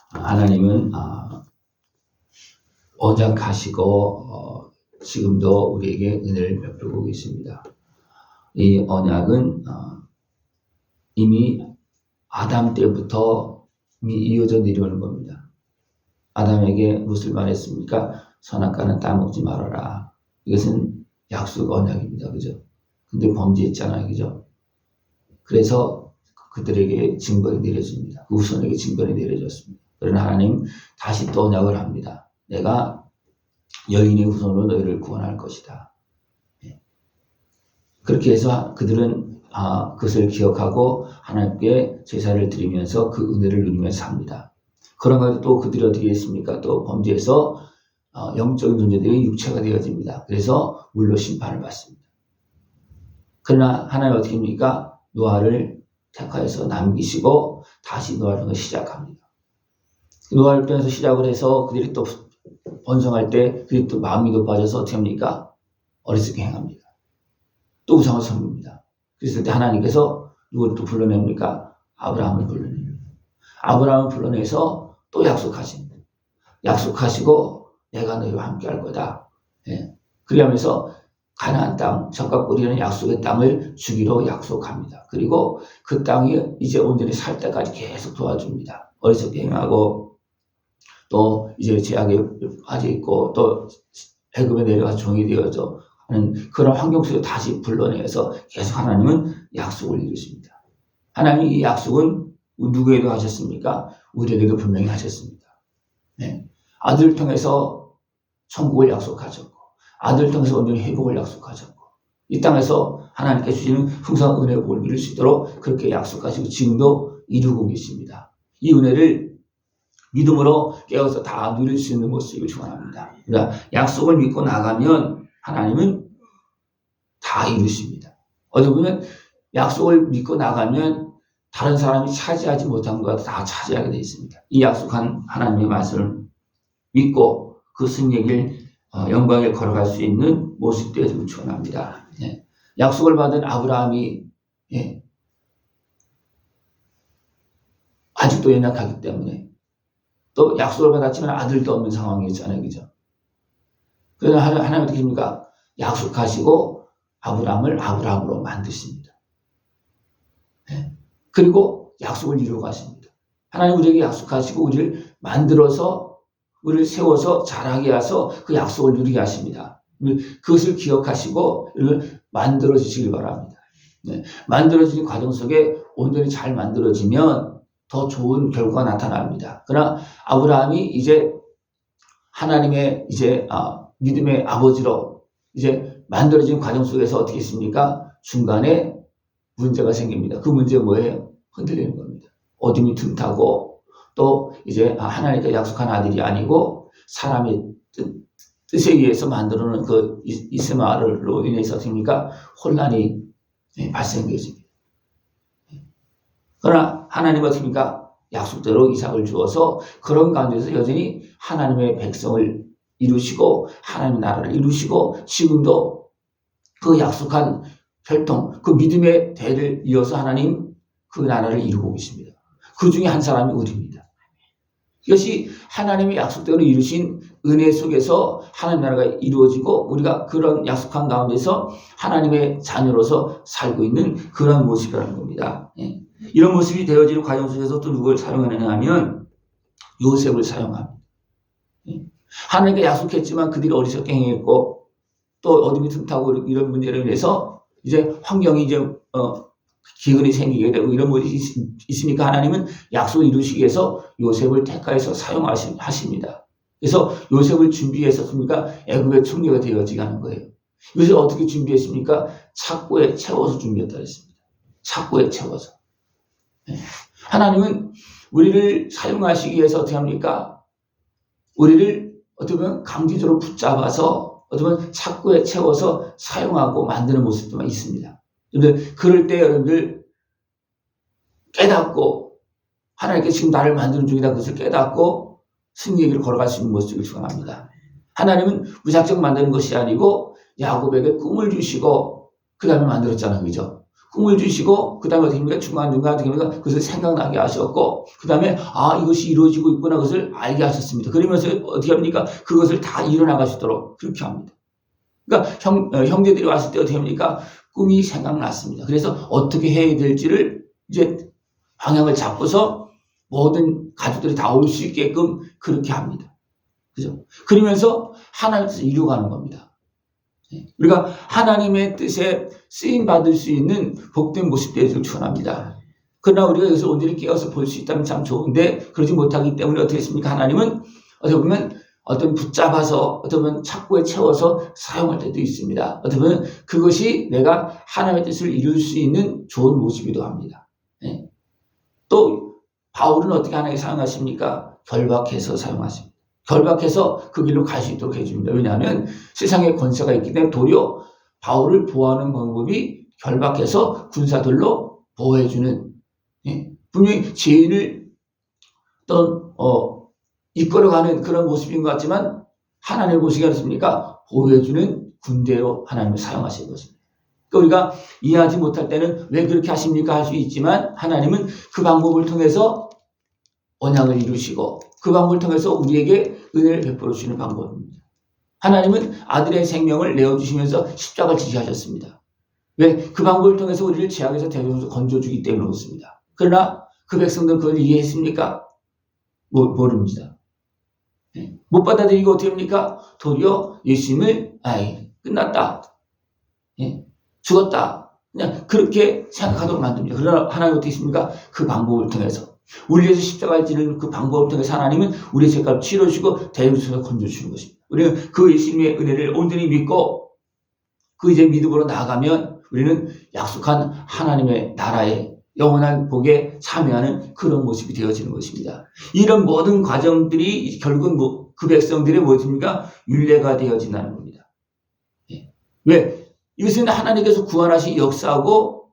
하나님은 언약하시고 지금도 우리에게 은혜를 베풀고 계십니다. 이 언약은 이미 아담 때부터 이미 이어져 내려오는 겁니다. 아담에게 무엇을 말했습니까? 선악과는 따먹지 말아라. 이것은 약속 언약입니다. 그죠? 근데 범죄했잖아요. 그죠? 그래서 그들에게 징벌이 내려집니다. 그 후손에게 징벌이 내려졌습니다. 그러나 하나님 다시 또 언약을 합니다. 내가 여인의 후손으로 너희를 구원할 것이다. 그렇게 해서 그들은 그것을 기억하고 하나님께 제사를 드리면서 그 은혜를 누리면서 삽니다. 그런가 또 그들이 어떻게 했습니까? 또 범죄해서 영적인 존재들이 육체가 되어집니다. 그래서 물로 심판을 받습니다. 그러나 하나님 어떻게 합니까? 노아를 택하여서 남기시고 다시 노아를 시작합니다. 노아를 통해서 시작을 해서 그들이 또 번성할 때 그들이 또 마음이 높아져서 어떻게 합니까? 어리석게 행합니다. 또 우상을 섬깁니다. 그랬을 때 하나님께서 누구를 또 불러냅니까? 아브라함을 불러냅니다. 아브라함을 불러내서 또 약속하십니다. 약속하시고 내가 너희와 함께 할 거다. 그러면서 가나안 땅, 젖과 꿀이라는 약속의 땅을 주기로 약속합니다. 그리고 그 땅이 이제 온전히 살 때까지 계속 도와줍니다. 어리석게 행하고 또 이제 제약에 빠져 있고 또 애굽에 내려가서 종이 되어져 하는 그런 환경 속에 다시 불러내서 계속 하나님은 약속을 이루십니다. 하나님이 이 약속은 누구에도 하셨습니까? 우리에게도 분명히 하셨습니다. 아들을 통해서 천국을 약속하셨고 아들을 통해서 온전히 회복을 약속하셨고 이 땅에서 하나님께 주시는 풍성한 은혜의 복을 누릴 수 있도록 그렇게 약속하시고 지금도 이루고 계십니다. 이 은혜를 믿음으로 깨어서 다 누릴 수 있는 모습을 축원합니다. 그러니까 약속을 믿고 나가면 하나님은 다 이루십니다. 어디 보면 약속을 믿고 나가면 다른 사람이 차지하지 못한 것 다 차지하게 되어 있습니다. 이 약속한 하나님의 말씀을 믿고 그 승리의 길 영광을 걸어갈 수 있는 모습 되어지길 축원합니다. 약속을 받은 아브라함이 아직도 연약하기 때문에 또 약속을 받았지만 아들도 없는 상황이었잖아요. 그죠? 그러나 하나님 어떻게 합니까? 약속하시고 아브라함을 아브라함으로 만드십니다. 그리고 약속을 이루어 가십니다. 하나님 우리에게 약속하시고 우리를 만들어서 우리를 세워서 자라게 하셔서 그 약속을 누리게 하십니다. 그것을 기억하시고 만들어 주시길 바랍니다. 만들어지는 과정 속에 온전히 잘 만들어지면 더 좋은 결과가 나타납니다. 그러나 아브라함이 이제 하나님의 이제 믿음의 아버지로 이제 만들어진 과정 속에서 어떻게 했습니까? 중간에 문제가 생깁니다. 그 문제가 뭐예요? 흔들리는 겁니다. 어둠이 틈타고 또 이제 하나님께 약속한 아들이 아니고 사람의 뜻에 의해서 만들어놓은 그 이스마엘로 인해서 어떻습니까? 혼란이 발생되어집니다. 그러나 하나님은 어떻습니까? 약속대로 이삭을 주어서 그런 가운데서 여전히 하나님의 백성을 이루시고 하나님의 나라를 이루시고 지금도 그 약속한 혈통, 그 믿음의 대를 이어서 하나님 그 나라를 이루고 계십니다. 그 중에 한 사람이 우리입니다. 이것이 하나님의 약속대로 이루신 은혜 속에서 하나님 나라가 이루어지고 우리가 그런 약속한 가운데서 하나님의 자녀로서 살고 있는 그런 모습이라는 겁니다. 이런 모습이 되어지는 과정 속에서 또 누구를 사용하느냐 하면 요셉을 사용합니다. 하나님께 약속했지만 그들이 어리석게 행했고 또 어둠이 틈타고 이런 문제로 인해서 이제 환경이 이제 기근이 생기게 되고 이런 것이 있으니까 하나님은 약속을 이루시기 위해서 요셉을 택하여서 사용하십니다. 그래서 요셉을 준비해서 애굽의 총리가 되어지게 하는 거예요. 요셉을 어떻게 준비했습니까? 착고에 채워서 준비했다 했습니다. 착고에 채워서. 하나님은 우리를 사용하시기 위해서 어떻게 합니까? 우리를 어떻게 보면 강제적으로 붙잡아서 어떻게 보면 착고에 채워서 사용하고 만드는 모습도 있습니다. 여러분들 그럴 때 여러분들 깨닫고 하나님께 지금 나를 만드는 중이다 그것을 깨닫고 승리의 길을 걸어갈 수 있는 모습을 축원합니다. 하나님은 무작정 만드는 것이 아니고 야곱에게 꿈을 주시고 그 다음에 만들었잖아요. 그죠? 꿈을 주시고 그 다음에 어떻게 합니까? 중간중간 어떻게 합니까? 그것을 생각나게 하셨고 그 다음에 이것이 이루어지고 있구나 그것을 알게 하셨습니다. 그러면서 어떻게 합니까? 그것을 다 이뤄나갈 수 있도록 그렇게 합니다. 그러니까 형제들이 왔을 때 어떻게 합니까? 꿈이 생각났습니다. 그래서 어떻게 해야 될지를 이제 방향을 잡고서 모든 가족들이 다 올 수 있게끔 그렇게 합니다. 그죠? 그러면서 하나님의 뜻을 이루어가는 겁니다. 우리가 하나님의 뜻에 쓰임 받을 수 있는 복된 모습 되기를 축원합니다. 그러나 우리가 여기서 온전히 깨어서 볼 수 있다면 참 좋은데 그러지 못하기 때문에 어떻게 했습니까? 하나님은 어떻게 보면 붙잡아서 어떻게 보면 착고에 채워서 사용할 때도 있습니다. 어떻게 보면 그것이 내가 하나님의 뜻을 이룰 수 있는 좋은 모습이기도 합니다. 또 바울은 어떻게 하나님께 사용하십니까? 결박해서 사용하십니다. 결박해서 그 길로 갈 수 있도록 해줍니다. 왜냐하면 세상에 권세가 있기 때문에 도리어 바울을 보호하는 방법이 결박해서 군사들로 보호해주는, 분명히 죄인을 이끌어가는 그런 모습인 것 같지만 하나님의 모습이 어떻습니까? 보호해주는 군대로 하나님을 사용하시는 것입니다. 그러니까 우리가 이해하지 못할 때는 왜 그렇게 하십니까? 할 수 있지만 하나님은 그 방법을 통해서 언약을 이루시고 그 방법을 통해서 우리에게 은혜를 베풀어 주시는 방법입니다. 하나님은 아들의 생명을 내어주시면서 십자가를 지시하셨습니다. 왜? 그 방법을 통해서 우리를 죄악에서 대적해서 건져주기 때문에 그렇습니다. 그러나 그 백성들은 그걸 이해했습니까? 모릅니다. 못 받아들이고 어떻게 합니까? 도리어 예수님을 끝났다. 죽었다. 그냥 그렇게 생각하도록 만듭니다. 그러나 하나님 어떻게 있습니까? 그 방법을 통해서 우리에게 십자가를 지는 그 방법을 통해서 하나님은 우리의 죄값을 치러주시고 대적에서 건져주시는 것입니다. 우리는 그 예수님의 은혜를 온전히 믿고 그 이제 믿음으로 나아가면 우리는 약속한 하나님의 나라에 영원한 복에 참여하는 그런 모습이 되어지는 것입니다. 이런 모든 과정들이 결국은 그 백성들의 무엇입니까? 율례가 되어진다는 겁니다. 왜? 이것은 하나님께서 구원하신 역사하고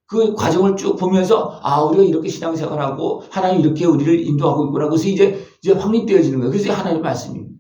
그 과정을 쭉 보면서 우리가 이렇게 신앙생활하고 하나님 이렇게 우리를 인도하고 있구나. 그것이 이제 확립되어지는 거예요. 그것이 하나님의 말씀입니다.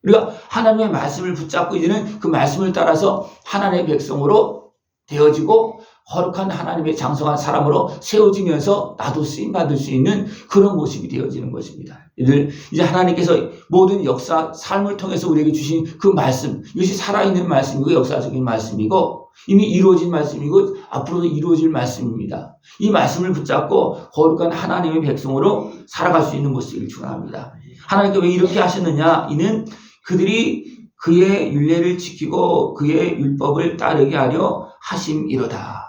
우리가 하나님의 말씀을 붙잡고 이제는 그 말씀을 따라서 하나님의 백성으로 되어지고 거룩한 하나님의 장성한 사람으로 세워지면서 나도 쓰임받을 수 있는 그런 모습이 되어지는 것입니다. 이제 하나님께서 모든 역사, 삶을 통해서 우리에게 주신 그 말씀, 이것이 살아있는 말씀이고 역사적인 말씀이고 이미 이루어진 말씀이고 앞으로도 이루어질 말씀입니다. 이 말씀을 붙잡고 거룩한 하나님의 백성으로 살아갈 수 있는 모습을 축원합니다. 하나님께서 왜 이렇게 하셨느냐? 이는 그들이 그의 율례를 지키고 그의 율법을 따르게 하려 하심이로다.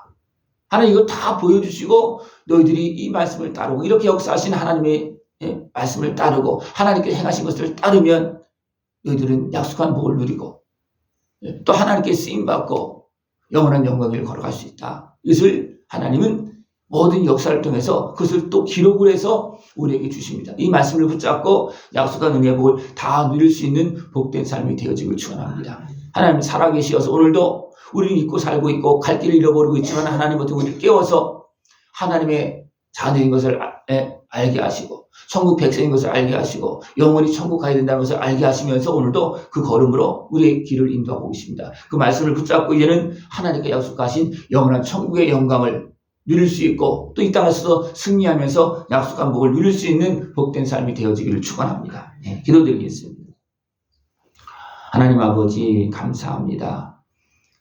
하나님 이거 다 보여주시고 너희들이 이 말씀을 따르고 이렇게 역사하신 하나님의 말씀을 따르고 하나님께서 행하신 것을 따르면 너희들은 약속한 복을 누리고 또 하나님께 쓰임받고 영원한 영광을 걸어갈 수 있다. 이것을 하나님은 모든 역사를 통해서 그것을 또 기록을 해서 우리에게 주십니다. 이 말씀을 붙잡고 약속한 은혜의 복을 다 누릴 수 있는 복된 삶이 되어지길 축원합니다. 하나님 살아계시어서 오늘도 우리는 잊고 살고 있고 갈 길을 잃어버리고 있지만 하나님 어떻게 우리를 깨워서 하나님의 자녀인 것을 알게 하시고 천국 백성인 것을 알게 하시고 영원히 천국 가야 된다는 것을 알게 하시면서 오늘도 그 걸음으로 우리의 길을 인도하고 계십니다. 그 말씀을 붙잡고 이제는 하나님께 약속하신 영원한 천국의 영광을 누릴 수 있고 또 이 땅에서도 승리하면서 약속한 복을 누릴 수 있는 복된 삶이 되어지기를 축원합니다. 기도드리겠습니다. 하나님 아버지 감사합니다.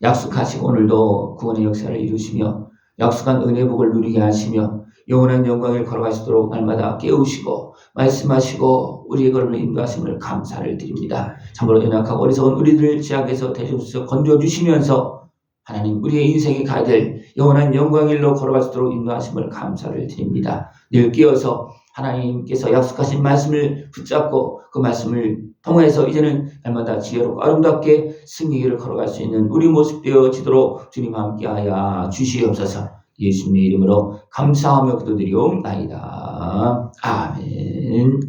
약속하시고 오늘도 구원의 역사를 이루시며 약속한 은혜의 복을 누리게 하시며 영원한 영광을 걸어갈 수 있도록 날마다 깨우시고 말씀하시고 우리의 걸음을 인도하심을 감사를 드립니다. 참으로 연약하고 어리석은 우리들을 죄악에서 대적해서 건져주시면서 하나님 우리의 인생이 가야 될 영원한 영광일로 걸어갈 수 있도록 인도하심을 감사를 드립니다. 늘 깨어서 하나님께서 약속하신 말씀을 붙잡고 그 말씀을 통해서 이제는 날마다 지혜롭고 아름답게 승리길을 걸어갈 수 있는 우리 모습 되어지도록 주님 함께하여 주시옵소서. 예수님의 이름으로 감사하며 기도드리옵나이다. 아멘.